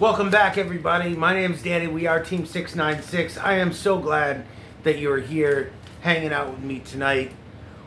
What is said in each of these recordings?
Welcome back, everybody. My name is Danny. We are Team 696. I am so glad that you're here hanging out with me tonight.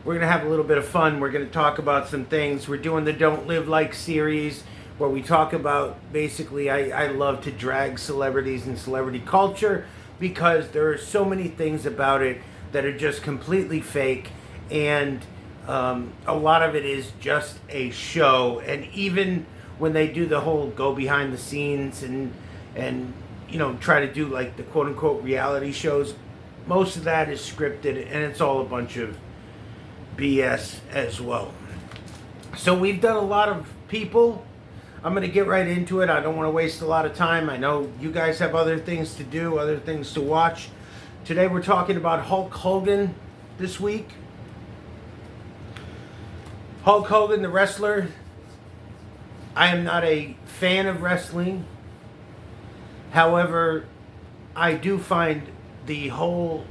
We're going to have a little bit of fun. We're going to talk about some things. We're doing the Don't Live Like series where we talk about, basically, I love to drag celebrities and celebrity culture because there are so many things about it that are just completely fake, and a lot of it is just a show. And even when they do the whole go behind the scenes and try to do like the quote unquote reality shows, most of that is scripted and it's all a bunch of BS as well. So we've done a lot of people. I'm going to get right into it. I don't want to waste a lot of time. I know you guys have other things to do, other things to watch. Today we're talking about Hulk Hogan this week. Hulk Hogan, the wrestler. I am not a fan of wrestling. However, I do find the whole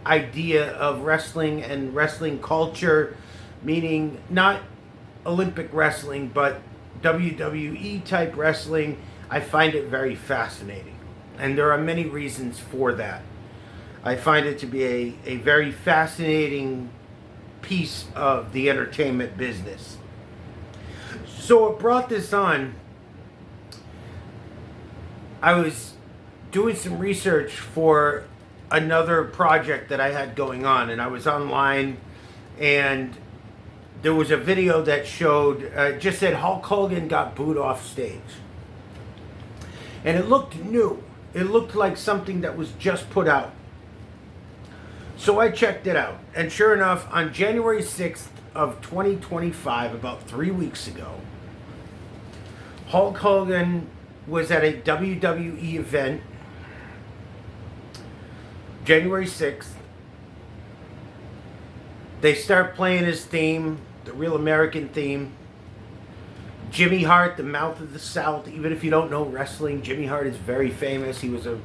idea of wrestling and wrestling culture, meaning not Olympic wrestling, but WWE type wrestling, I find it very fascinating. And there are many reasons for that. I find it to be a very fascinating piece of the entertainment business. So what brought this on, I was doing some research for another project that I had going on, and I was online, and there was a video that showed, just said Hulk Hogan got booed off stage. And it looked new. It looked like something that was just put out. So I checked it out, and sure enough, on January 6th of 2025, about 3 weeks ago, Hulk Hogan was at a WWE event, January 6th. They start playing his theme, the Real American theme. Jimmy Hart, the Mouth of the South. Even if you don't know wrestling, Jimmy Hart is very famous. He was a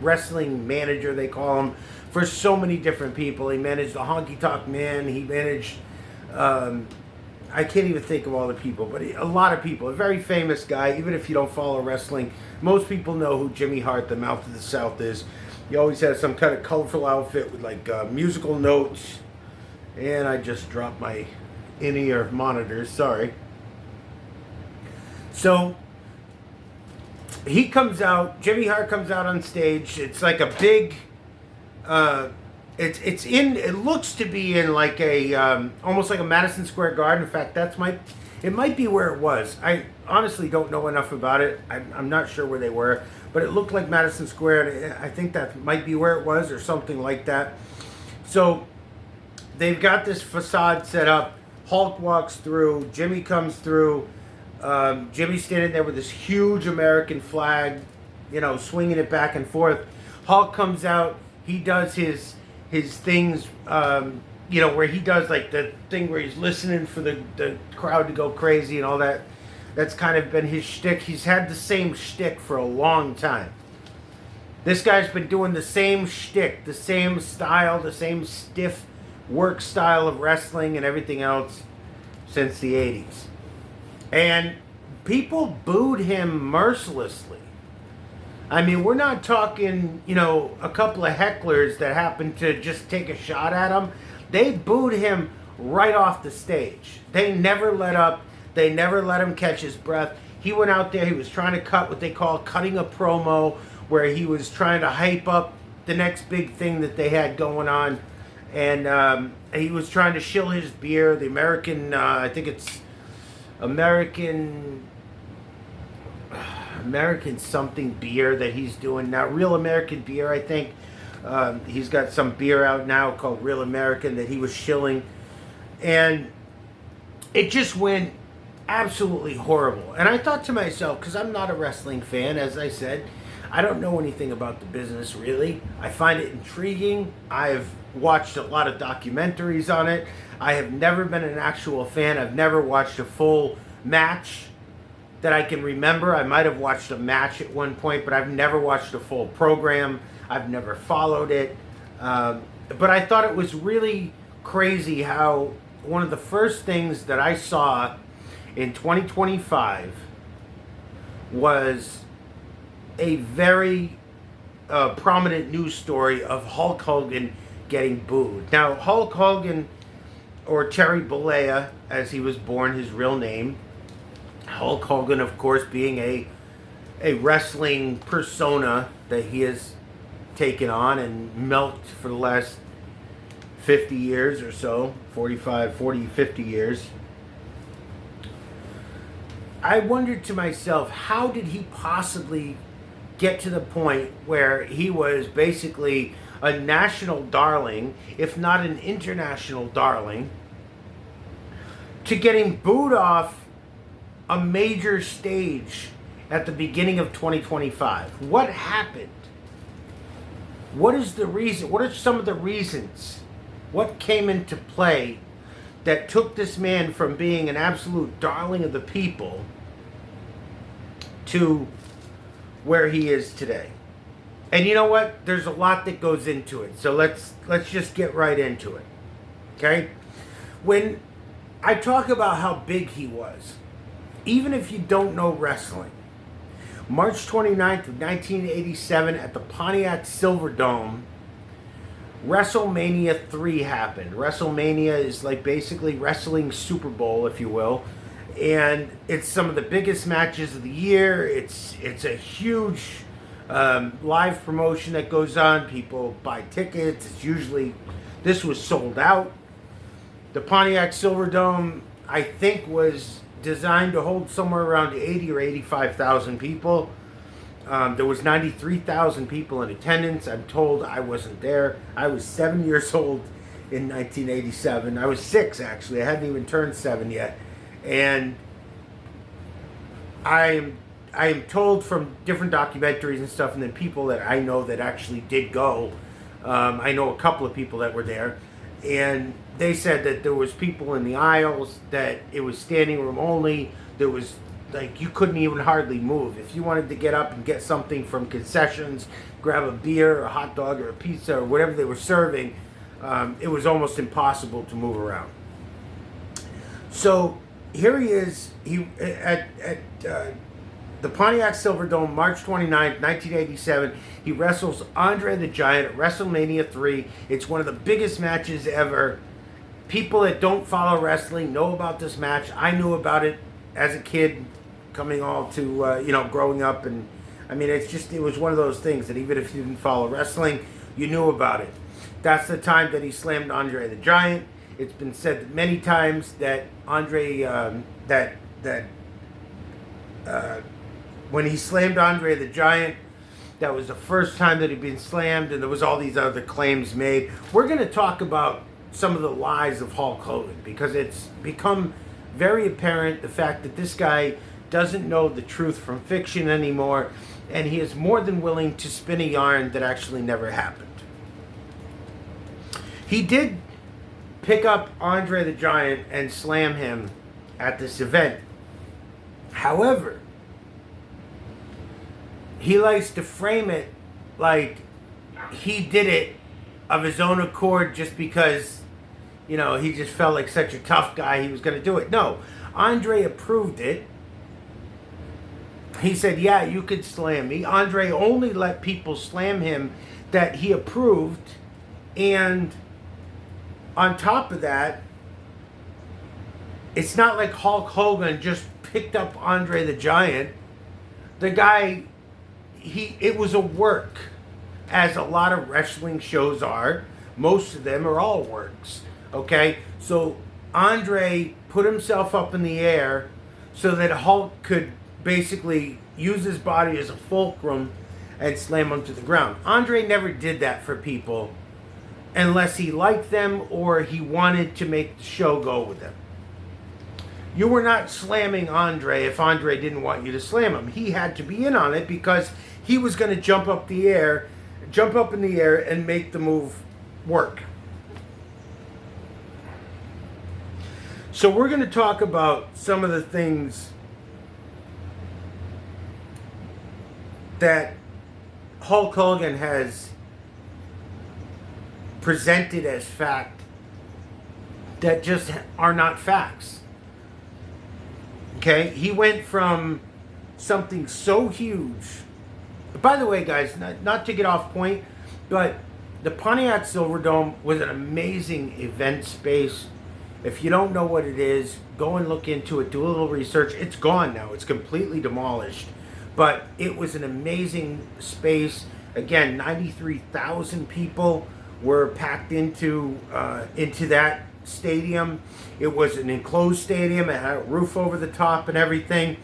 wrestling manager, they call him, for so many different people. He managed the Honky Tonk Man. He managed... I can't even think of all the people, but a lot of people. A very famous guy, even if you don't follow wrestling. Most people know who Jimmy Hart, the Mouth of the South, is. He always has some kind of colorful outfit with like musical notes. And I just dropped my in-ear monitors, sorry. So, he comes out, Jimmy Hart comes out on stage. It's like a big... It looks to be in like a almost like a Madison Square Garden. In fact, it might be where it was. I honestly don't know enough about it. I'm not sure where they were, but it looked like Madison Square. I think that might be where it was or something like that. So they've got this facade set up. Hulk walks through. Jimmy comes through. Jimmy's standing there with this huge American flag, swinging it back and forth. Hulk comes out. He does his things, where he does like the thing where he's listening for the crowd to go crazy and all that. That's kind of been his shtick. He's had the same shtick for a long time. This guy's been doing the same shtick, the same style, the same stiff work style of wrestling and everything else since the 80s. And people booed him mercilessly. I mean, we're not talking, a couple of hecklers that happened to just take a shot at him. They booed him right off the stage. They never let up. They never let him catch his breath. He went out there. He was trying to cut what they call cutting a promo, where he was trying to hype up the next big thing that they had going on. And he was trying to shill his beer, the American, I think it's American something beer that he's doing now. Real American beer, I think. He's got some beer out now called Real American that he was shilling. And it just went absolutely horrible. And I thought to myself, because I'm not a wrestling fan, as I said, I don't know anything about the business really. I find it intriguing. I've watched a lot of documentaries on it. I have never been an actual fan. I've never watched a full match that I can remember. I might have watched a match at one point, but I've never watched a full program. I've never followed it. But I thought it was really crazy how one of the first things that I saw in 2025 was a very prominent news story of Hulk Hogan getting booed. Now, Hulk Hogan, or Terry Bollea, as he was born, his real name, Hulk Hogan, of course, being a wrestling persona that he has taken on and milked for the last 50 years or so, 45, 40, 50 years. I wondered to myself, how did he possibly get to the point where he was basically a national darling, if not an international darling, to getting booed off a major stage at the beginning of 2025? What happened? What is the reason? What are some of the reasons? What came into play that took this man from being an absolute darling of the people to where he is today? And you know what? There's a lot that goes into it. So let's just get right into it. Okay? When I talk about how big he was, even if you don't know wrestling, March 29th of 1987 at the Pontiac Silverdome, WrestleMania 3 happened. WrestleMania is like basically wrestling Super Bowl, if you will. And it's some of the biggest matches of the year. It's a huge live promotion that goes on. People buy tickets. It's usually, this was sold out. The Pontiac Silverdome, I think, was designed to hold somewhere around 80 or 85,000 people. There was 93,000 people in attendance. I'm told I wasn't there. I was 7 years old in 1987. I was 6, actually. I hadn't even turned 7 yet. And I am told from different documentaries and stuff, and then people that I know that actually did go. I know a couple of people that were there, and they said that there was people in the aisles, that it was standing room only. There was, like, you couldn't even hardly move. If you wanted to get up and get something from concessions, grab a beer or a hot dog or a pizza or whatever they were serving, it was almost impossible to move around. So here he is, at the Pontiac Silverdome, March 29th, 1987. He wrestles Andre the Giant at WrestleMania 3. It's one of the biggest matches ever. People that don't follow wrestling know about this match. I knew about it as a kid, coming all to, growing up. And I mean, it was one of those things that even if you didn't follow wrestling, you knew about it. That's the time that he slammed Andre the Giant. It's been said many times that Andre, when he slammed Andre the Giant, that was the first time that he'd been slammed, and there was all these other claims made. We're going to talk about some of the lies of Hulk Hogan, because it's become very apparent the fact that this guy doesn't know the truth from fiction anymore, and he is more than willing to spin a yarn that actually never happened. He did pick up Andre the Giant and slam him at this event. However, he likes to frame it like he did it of his own accord just because, he just felt like such a tough guy, he was going to do it. No, Andre approved it. He said, yeah, you could slam me. Andre only let people slam him that he approved. And on top of that, it's not like Hulk Hogan just picked up Andre the Giant. The guy, it was a work, as a lot of wrestling shows are. Most of them are all works. Okay? So Andre put himself up in the air so that Hulk could basically use his body as a fulcrum and slam him to the ground. Andre never did that for people unless he liked them or he wanted to make the show go with them. You were not slamming Andre if Andre didn't want you to slam him. He had to be in on it because he was going to jump up in the air and make the move work. So we're going to talk about some of the things that Hulk Hogan has presented as fact that just are not facts. Okay? He went from something so huge By the way, guys, not to get off point, but the Pontiac Silverdome was an amazing event space. If you don't know what it is, go and look into it, do a little research. It's gone now. It's completely demolished. But it was an amazing space. Again, 93,000 people were packed into that stadium. It was an enclosed stadium. It had a roof over the top and everything.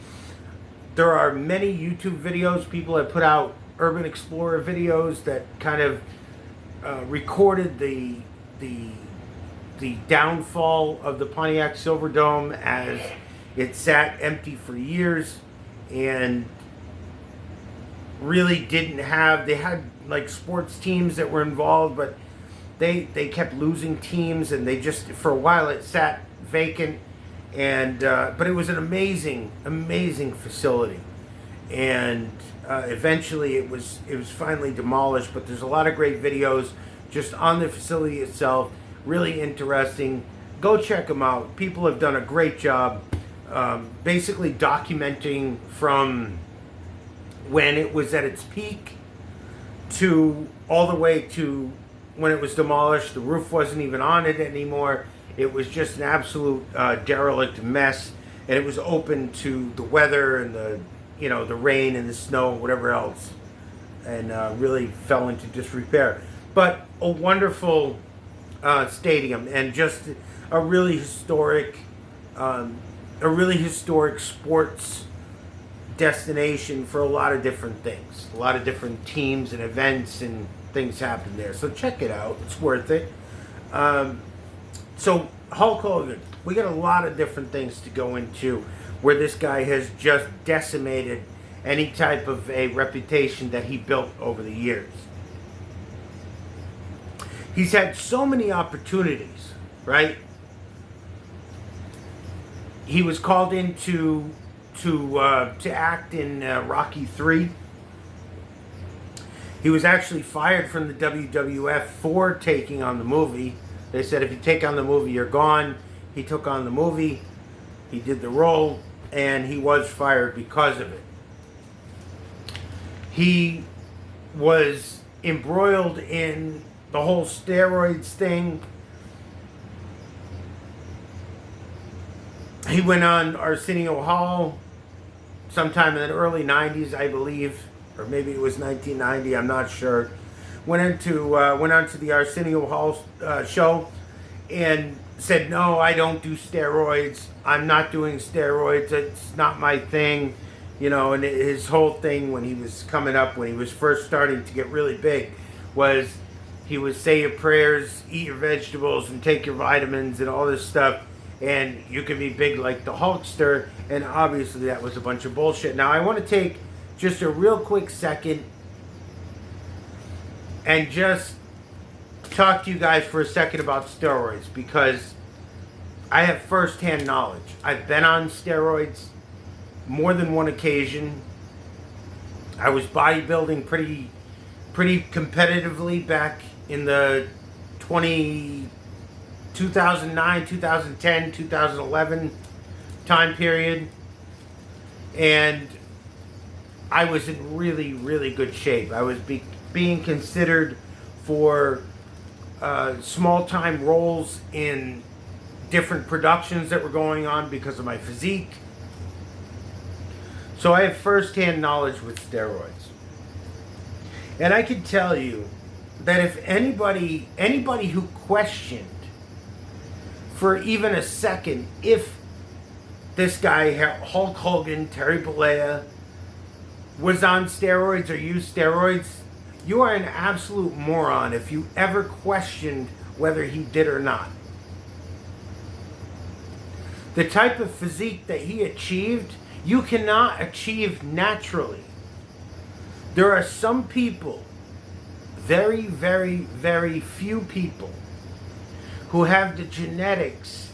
There are many YouTube videos. People have put out Urban Explorer videos that kind of recorded the downfall of the Pontiac Silverdome as it sat empty for years and really didn't have, they had like sports teams that were involved, but they kept losing teams, and they just, for a while it sat vacant. And but it was an amazing facility, and eventually it was finally demolished. But there's a lot of great videos just on the facility itself. Really interesting. Go check them out. People have done a great job basically documenting from when it was at its peak to all the way to when it was demolished. The roof wasn't even on it anymore. It was just an absolute derelict mess, and it was open to the weather and the rain and the snow and whatever else, and really fell into disrepair. But a wonderful stadium, and just a really historic sports destination for a lot of different things. A lot of different teams and events and things happen there. So check it out. It's worth it. So Hulk Hogan, we got a lot of different things to go into where this guy has just decimated any type of a reputation that he built over the years. He's had so many opportunities, right? He was called in to act in Rocky III. He was actually fired from the WWF for taking on the movie. They said, if you take on the movie, you're gone. He took on the movie. He did the role, and he was fired because of it. He was embroiled in the whole steroids thing. He went on Arsenio Hall sometime in the early 90s, I believe, or maybe it was 1990, I'm not sure. Went on to the Arsenio Hall show and said, no, I don't do steroids. I'm not doing steroids. It's not my thing. And his whole thing when he was coming up, when he was first starting to get really big, was he would say your prayers, eat your vegetables, and take your vitamins and all this stuff, and you can be big like the Hulkster. And obviously that was a bunch of bullshit. Now I want to take just a real quick second and just talk to you guys for a second about steroids, because I have first-hand knowledge. I've been on steroids more than one occasion. I was bodybuilding pretty competitively back in the 2009, 2010, 2011 time period, and I was in really good shape. I was being considered for small-time roles in different productions that were going on because of my physique. So I have first-hand knowledge with steroids. And I can tell you that if anybody who questioned for even a second if this guy, Hulk Hogan, Terry Bollea, was on steroids or used steroids, you are an absolute moron if you ever questioned whether he did or not. The type of physique that he achieved, you cannot achieve naturally. There are some people, very few people, who have the genetics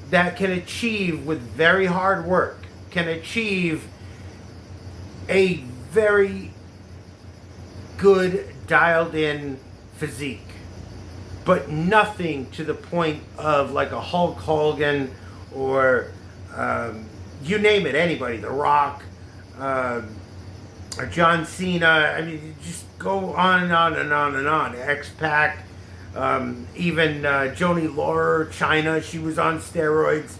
that can achieve, with very hard work, can achieve a very good dialed in physique, but nothing to the point of like a Hulk Hogan or you name it, anybody, The Rock, John Cena. I mean, just go on and on and on and on. X-Pac, even Joni Laurer, China, she was on steroids.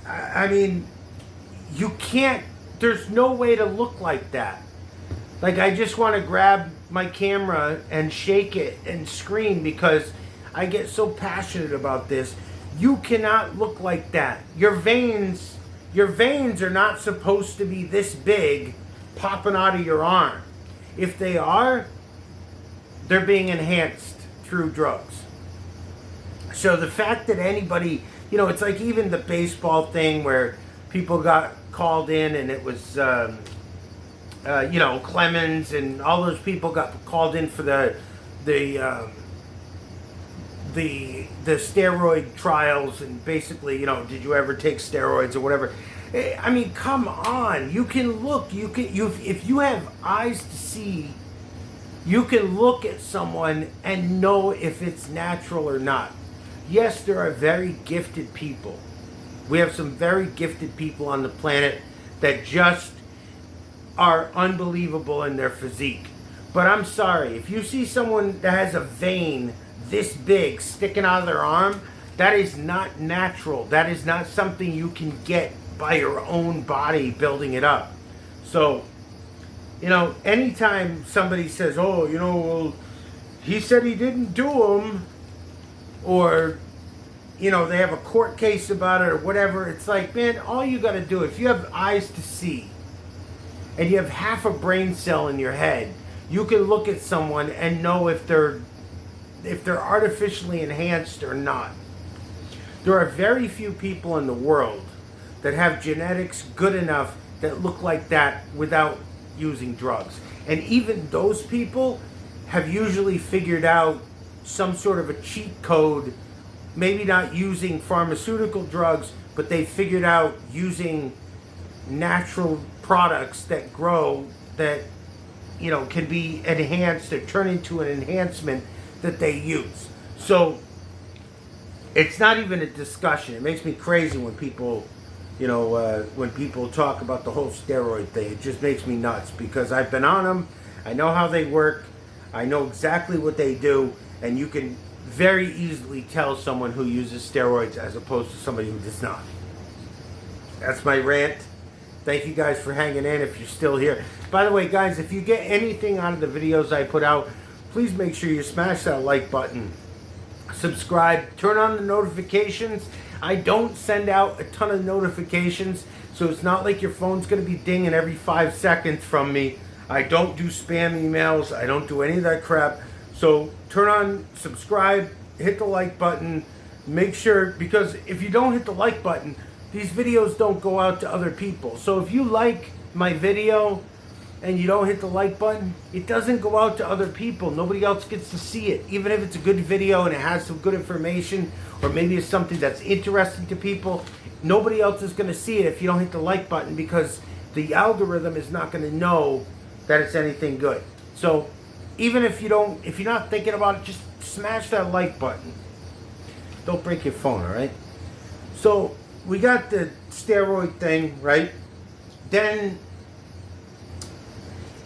I mean, you can't, there's no way to look like that. Like, I just want to grab my camera and shake it and scream because I get so passionate about this. You cannot look like that. Your veins are not supposed to be this big popping out of your arm. If they are, they're being enhanced through drugs. So the fact that anybody, you know, it's like even the baseball thing where people got called in and it was, you know, Clemens and all those people got called in for the steroid trials, and basically, you know, did you ever take steroids or whatever? I mean, come on. You can look. If you have eyes to see, you can look at someone and know if it's natural or not. Yes, there are very gifted people. We have some very gifted people on the planet that just are unbelievable in their physique. But I'm sorry, if you see someone that has a vein this big sticking out of their arm, that is not natural. That is not something you can get by your own body building it up. So, you know, anytime somebody says, oh, you know, well, he said he didn't do them, or, you know, they have a court case about it or whatever, it's like, man, all you got to do, if you have eyes to see and you have half a brain cell in your head, you can look at someone and know if they're artificially enhanced or not. There are very few people in the world that have genetics good enough that look like that without using drugs. And even those people have usually figured out some sort of a cheat code, maybe not using pharmaceutical drugs, but they figured out using natural products that grow that, you know, can be enhanced or turn into an enhancement that they use. So it's not even a discussion. It makes me crazy when people, you know, when people talk about the whole steroid thing. It just makes me nuts because I've been on them. I know how they work. I know exactly what they do. And you can very easily tell someone who uses steroids as opposed to somebody who does not. That's my rant. Thank you guys for hanging in if you're still here. By the way, guys, if you get anything out of the videos I put out, please make sure you smash that like button. Subscribe. Turn on the notifications. I don't send out a ton of notifications, so it's not like your phone's going to be dinging every 5 seconds from me. I don't do spam emails. I don't do any of that crap. So turn on, subscribe, hit the like button. Make sure, because if you don't hit the like button, these videos don't go out to other people. So if you like my video and you don't hit the like button, it doesn't go out to other people. Nobody else gets to see it. Even if it's a good video and it has some good information, or maybe it's something that's interesting to people, nobody else is going to see it if you don't hit the like button, because the algorithm is not going to know that it's anything good. So even if you're not thinking about it, just smash that like button. Don't break your phone, all right? So we got the steroid thing, right? Then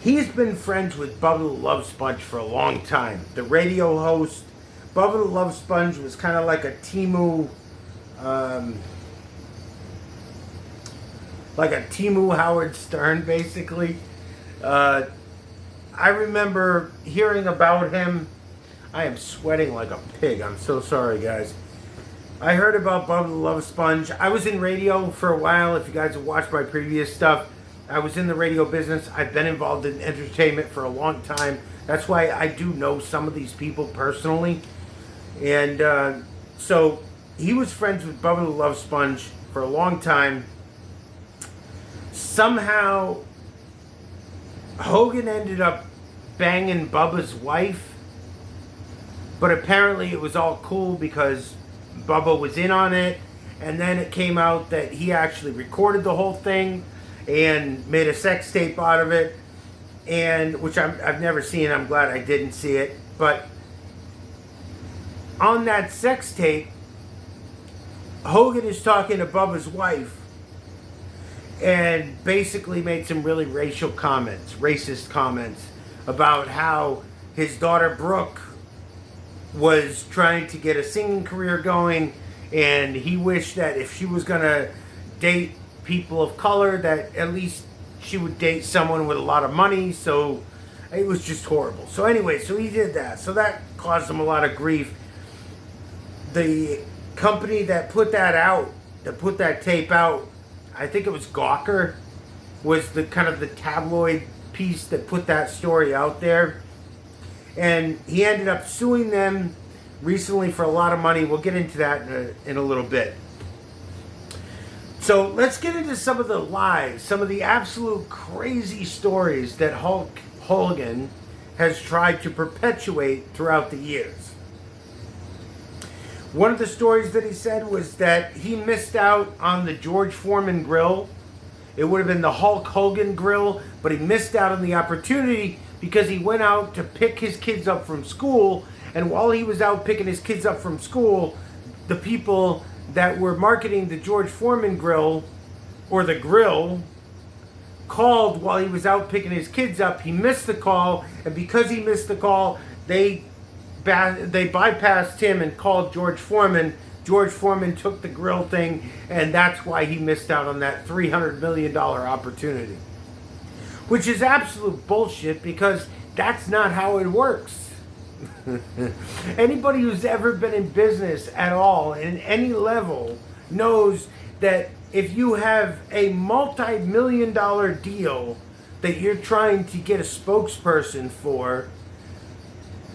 he's been friends with Bubba the Love Sponge for a long time. The radio host, Bubba the Love Sponge, was kind of like a Timu Howard Stern, basically. I remember hearing about him. I am sweating like a pig. I'm so sorry, guys. I heard about Bubba the Love Sponge. I was in radio for a while. If you guys have watched my previous stuff, I was in the radio business. I've been involved in entertainment for a long time. That's why I do know some of these people personally. And so he was friends with Bubba the Love Sponge for a long time. Somehow Hogan ended up banging Bubba's wife, but apparently it was all cool because Bubba was in on it, and then it came out that he actually recorded the whole thing and made a sex tape out of it, and which I've never seen. I'm glad I didn't see it. But on that sex tape, Hogan is talking to Bubba's wife, and basically made some really racist comments about how his daughter Brooke was trying to get a singing career going, and he wished that if she was going to date people of color, that at least she would date someone with a lot of money. So it was just horrible. So anyway, so he did that. So that caused him a lot of grief. The company that put that out, that put that tape out, I think it was Gawker, was the kind of the tabloid piece that put that story out there. And he ended up suing them recently for a lot of money. We'll get into that in a little bit. So let's get into some of the lies, some of the absolute crazy stories that Hulk Hogan has tried to perpetuate throughout the years. One of the stories that he said was that he missed out on the George Foreman grill. It would have been the Hulk Hogan grill, but he missed out on the opportunity because he went out to pick his kids up from school, and while he was out picking his kids up from school, the people that were marketing the George Foreman grill, or the grill, called while he was out picking his kids up. He missed the call, and because he missed the call, they bypassed him and called George Foreman. George Foreman took the grill thing, and that's why he missed out on that $300 million opportunity. Which is absolute bullshit, because that's not how it works. Anybody who's ever been in business at all, in any level, knows that if you have a multi-million-dollar deal that you're trying to get a spokesperson for,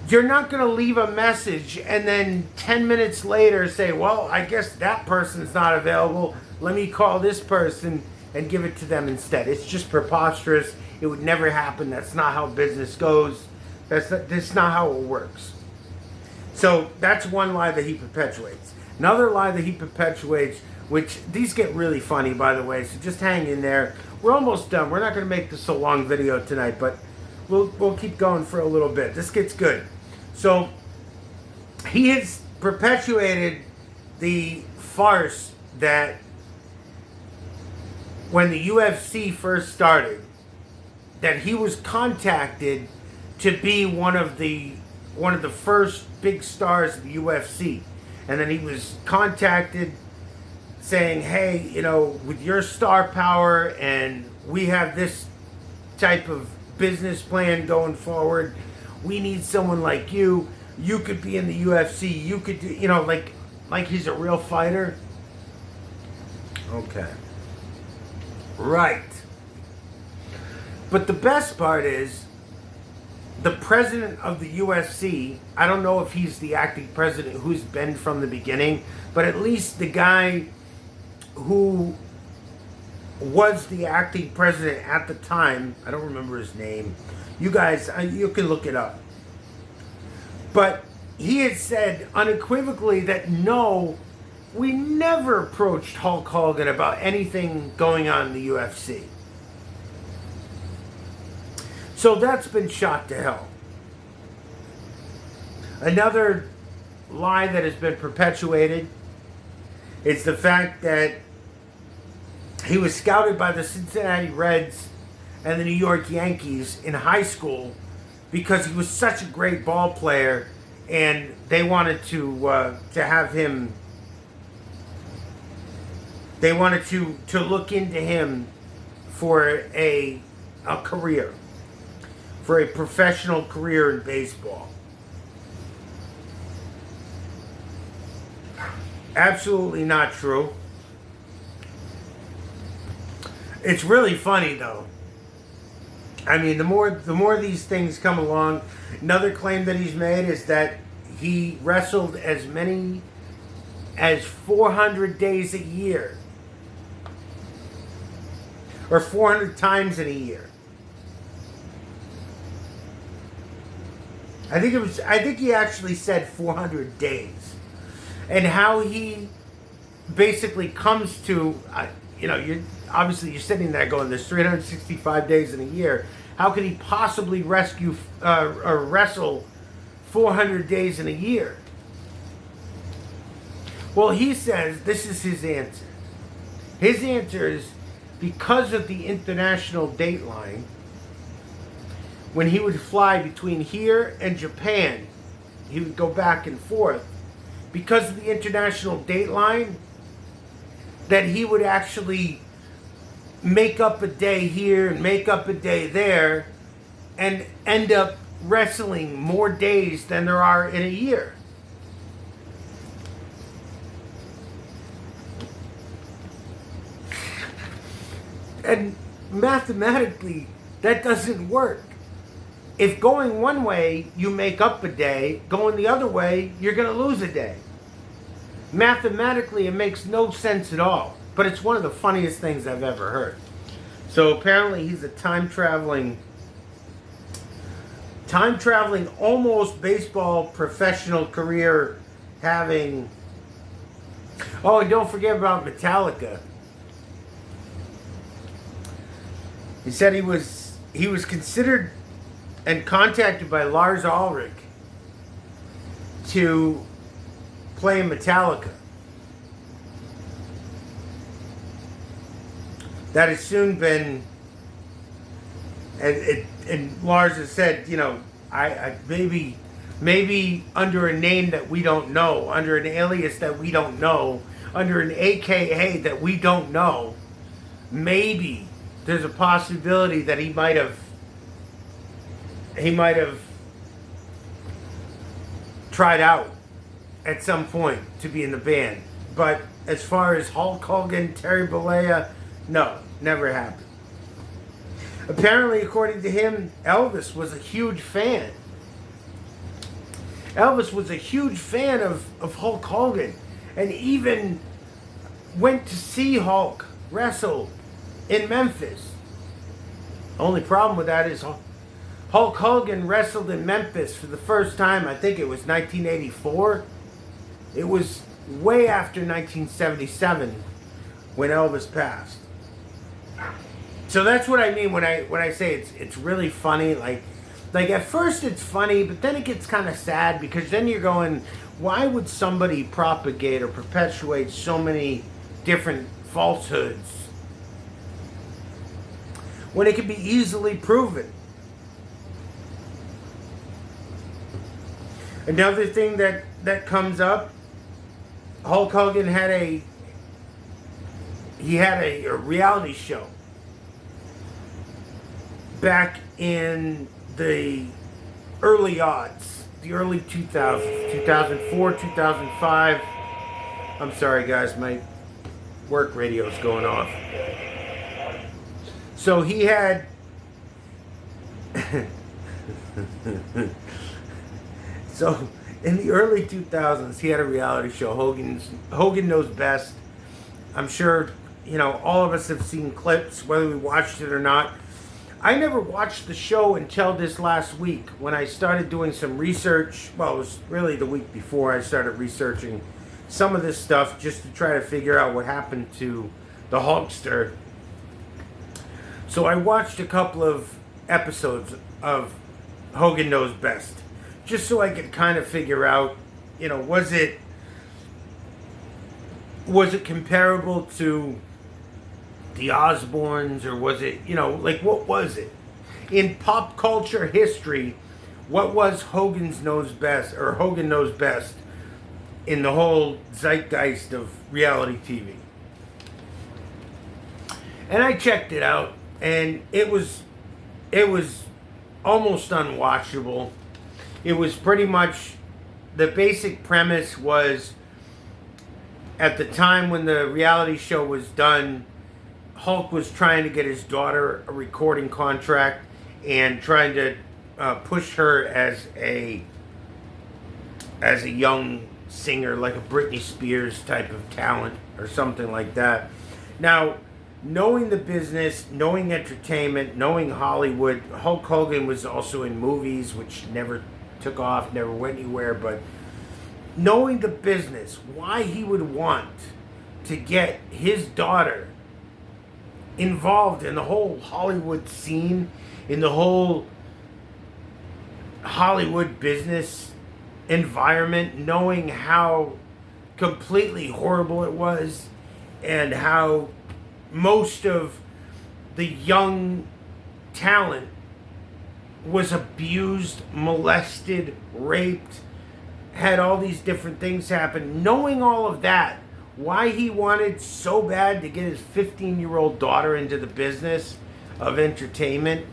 you're not going to leave a message and then 10 minutes later say, well, I guess that person's not available. Let me call this person and give it to them instead. It's just preposterous. It would never happen. That's not how business goes. That's not how it works. So that's one lie that he perpetuates. Another lie that he perpetuates, which these get really funny, by the way, so just hang in there. We're almost done. We're not going to make this a long video tonight, but we'll keep going for a little bit. This gets good. So he has perpetuated the farce that when the UFC first started, that he was contacted to be one of the first big stars of the UFC. And then he was contacted saying, hey, you know, with your star power and we have this type of business plan going forward, we need someone like you. You could be in the UFC. You could do, you know, like he's a real fighter. Okay. Right. But the best part is the president of the UFC, I don't know if he's the acting president who's been from the beginning, but at least the guy who was the acting president at the time, I don't remember his name. You guys, you can look it up. But he had said unequivocally that no, we never approached Hulk Hogan about anything going on in the UFC. So that's been shot to hell. Another lie that has been perpetuated is the fact that he was scouted by the Cincinnati Reds and the New York Yankees in high school because he was such a great ball player, and they wanted to have him. They wanted to look into him for a career, for a professional career in baseball. Absolutely not true. It's really funny though. I mean, the more these things come along, another claim that he's made is that he wrestled as many as 400 days a year, or 400 times in a year. I think he actually said 400 days, and how he basically comes to, you're sitting there going, there's 365 days in a year. How could he possibly wrestle 400 days in a year? Well, he says this is his answer. His answer is because of the international date line, when he would fly between here and Japan, he would go back and forth. Because of the international date line, that he would actually make up a day here and make up a day there and end up wrestling more days than there are in a year. And mathematically, that doesn't work. If going one way, you make up a day, going the other way, you're going to lose a day. Mathematically, it makes no sense at all. But it's one of the funniest things I've ever heard. So apparently he's a time-traveling, almost baseball professional career having... Oh, and don't forget about Metallica. He said he was considered and contacted by Lars Ulrich to play Metallica. That has soon been, and Lars has said, you know, I maybe under a name that we don't know, under an alias that we don't know, under an AKA that we don't know, maybe there's a possibility that he might have tried out at some point to be in the band. But as far as Hulk Hogan, Terry Bollea, no, never happened. Apparently, according to him, Elvis was a huge fan. Elvis was a huge fan of Hulk Hogan and even went to see Hulk wrestle in Memphis. Only problem with that is Hulk Hogan wrestled in Memphis for the first time, I think it was 1984. It was way after 1977 when Elvis passed. So that's what I mean when I say it's really funny. Like at first it's funny, but then it gets kind of sad because then you're going, why would somebody propagate or perpetuate so many different falsehoods when it can be easily proven? Another thing that comes up, Hulk Hogan had a reality show back in the early odds, the early 2000s, 2004, 2005. I'm sorry guys, my work radio's going off. So he had so in the early 2000s, he had a reality show, Hogan Knows Best. I'm sure, you know, all of us have seen clips, whether we watched it or not. I never watched the show until this last week when I started doing some research. Well, it was really the week before I started researching some of this stuff just to try to figure out what happened to the Hulkster. So I watched a couple of episodes of Hogan Knows Best, just so I could kind of figure out, you know, was it comparable to the Osbournes, or was it, you know, like what was it? In pop culture history, what was Hogan Knows Best in the whole zeitgeist of reality TV? And I checked it out, and it was almost unwatchable. It was pretty much, the basic premise was, at the time when the reality show was done, Hulk was trying to get his daughter a recording contract and trying to push her as a young singer, like a Britney Spears type of talent or something like that. Now, knowing the business, knowing entertainment, knowing Hollywood, Hulk Hogan was also in movies, which never took off, never went anywhere, but knowing the business, why he would want to get his daughter involved in the whole Hollywood scene, in the whole Hollywood business environment, knowing how completely horrible it was and how most of the young talent was abused, molested, raped, had all these different things happen. Knowing all of that, why he wanted so bad to get his 15-year-old daughter into the business of entertainment,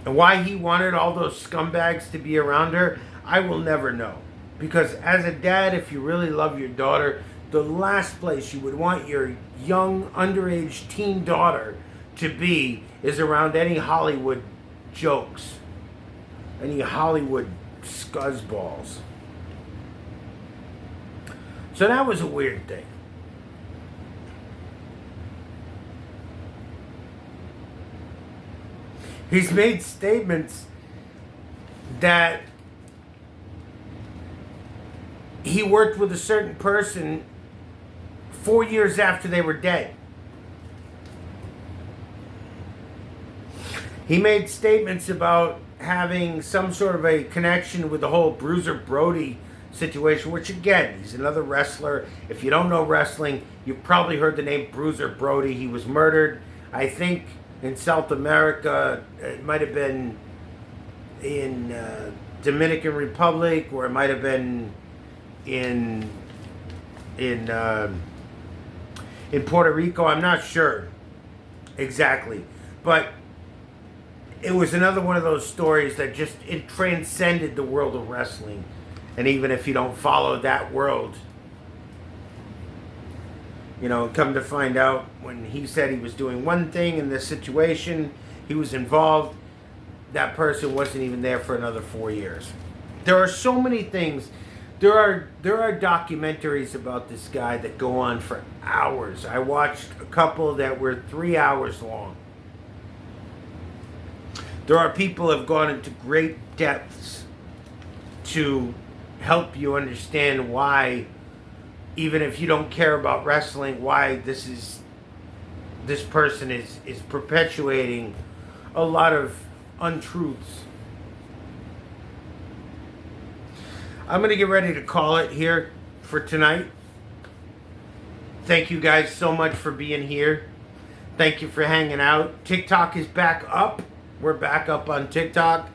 and why he wanted all those scumbags to be around her, I will never know. Because as a dad, if you really love your daughter, the last place you would want your young, underage teen daughter to be is around any Hollywood jokes, any Hollywood scuzzballs. So that was a weird thing. He's made statements that he worked with a certain person 4 years after they were dead. He made statements about having some sort of a connection with the whole Bruiser Brody situation, which again, he's another wrestler. If you don't know wrestling, you've probably heard the name Bruiser Brody. He was murdered, I think, in South America. It might have been in Dominican Republic, or it might have been in Puerto Rico. I'm not sure exactly, but it was another one of those stories that just, it transcended the world of wrestling. And even if you don't follow that world, you know, come to find out, when he said he was doing one thing in this situation, he was involved, that person wasn't even there for another 4 years. There are so many things. There are documentaries about this guy that go on for hours. I watched a couple that were 3 hours long. There are people who have gone into great depths to help you understand why, even if you don't care about wrestling, why this person is perpetuating a lot of untruths. I'm going to get ready to call it here for tonight. Thank you guys so much for being here. Thank you for hanging out. TikTok is back up. We're back up on TikTok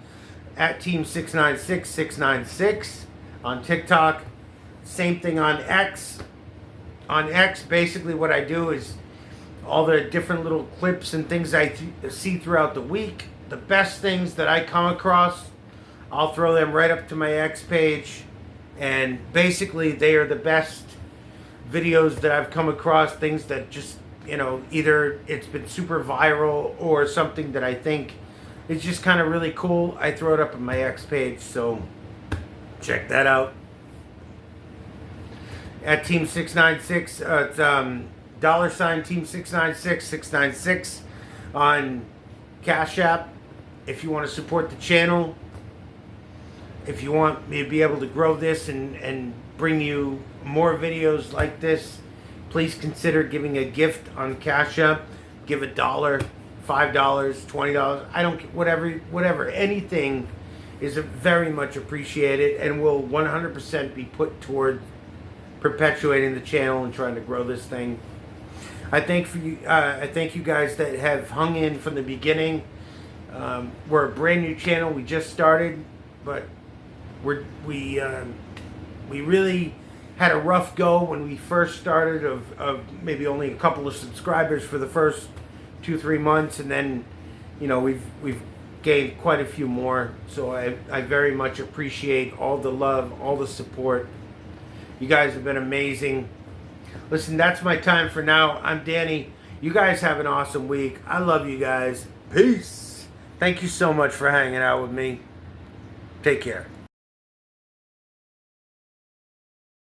at Team 696 on TikTok. Same thing on X. On X, basically what I do is all the different little clips and things I see throughout the week. The best things that I come across, I'll throw them right up to my X page. And basically they are the best videos that I've come across. Things that just, you know, either it's been super viral or something that I think is just kind of really cool. I throw it up on my X page, so check that out. At Team 696, it's $ Team 696 on Cashapp. If you want to support the channel, if you want me to be able to grow this and bring you more videos like this, please consider giving a gift on Cashapp. Give $1, $5, $20. I don't care, whatever. Anything is very much appreciated and will 100% be put toward perpetuating the channel and trying to grow this thing. I thank you guys that have hung in from the beginning. We're a brand new channel. We just started, but we really had a rough go when we first started of maybe only a couple of subscribers for the first 2-3 months, and then, you know, we've gained quite a few more. So I very much appreciate all the love, all the support. You guys have been amazing. Listen, that's my time for now. I'm Danny. You guys have an awesome week. I love you guys. Peace. Thank you so much for hanging out with me. Take care.